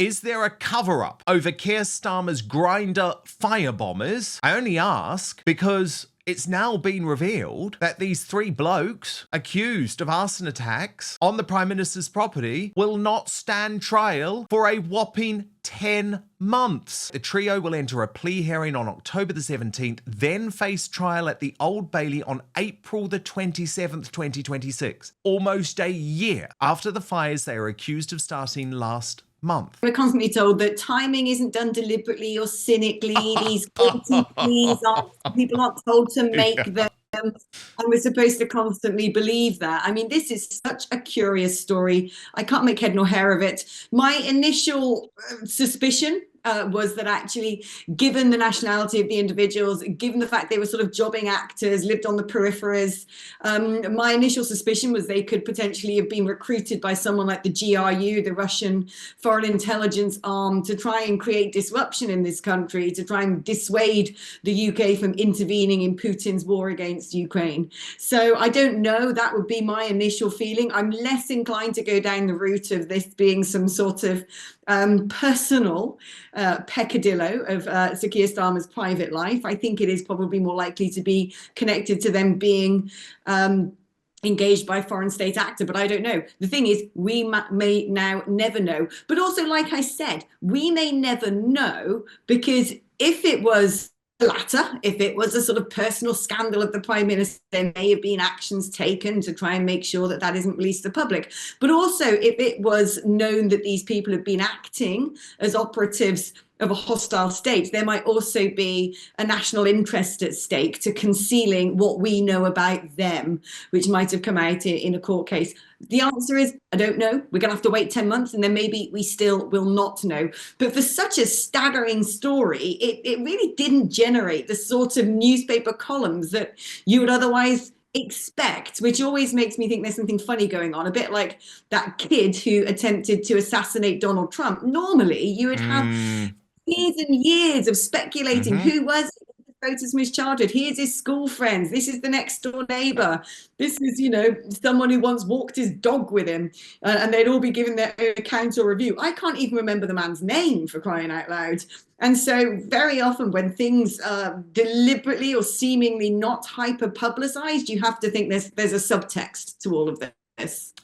Is there a cover-up over Keir Starmer's Grindr firebombers? I only ask because it's now been revealed that these three blokes accused of arson attacks on the Prime Minister's property will not stand trial for a whopping 10 months. The trio will enter a plea hearing on October the 17th, then face trial at the Old Bailey on April the 27th, 2026. Almost a year after the fires they are accused of starting last month. We're constantly told that timing isn't done deliberately or cynically. These guilty pleas people aren't told to make them. And we're supposed to constantly believe that. I mean, this is such a curious story. I can't make head nor hair of it. My initial suspicion was that actually, given the nationality of the individuals, given the fact they were sort of jobbing actors, lived on the peripheries, my initial suspicion was they could potentially have been recruited by someone like the GRU, the Russian foreign intelligence arm, to try and create disruption in this country, to try and dissuade the UK from intervening in Putin's war against Ukraine. So I don't know, that would be my initial feeling. I'm less inclined to go down the route of this being some sort of personal peccadillo of Sir Keir Starmer's private life. I think it is probably more likely to be connected to them being engaged by a foreign state actor, but I don't know. The thing is, we may now never know. But also, like I said, we may never know, because if it was latter, if it was a sort of personal scandal of the Prime Minister, there may have been actions taken to try and make sure that that isn't released to the public. But also, if it was known that these people have been acting as operatives of a hostile state, there might also be a national interest at stake to concealing what we know about them, which might have come out in a court case. The answer is, I don't know. We're going to have to wait 10 months, and then maybe we still will not know. But for such a staggering story, it really didn't generate the sort of newspaper columns that you would otherwise expect, which always makes me think there's something funny going on, a bit like that kid who attempted to assassinate Donald Trump. Normally, you would have years and years of speculating who was it, photos from his childhood, here's his school friends, this is the next door neighbor, this is, you know, someone who once walked his dog with him, and they'd all be giving their own account or review. I can't even remember the man's name, for crying out loud. And so very often when things are deliberately or seemingly not hyper publicized, you have to think there's a subtext to all of this.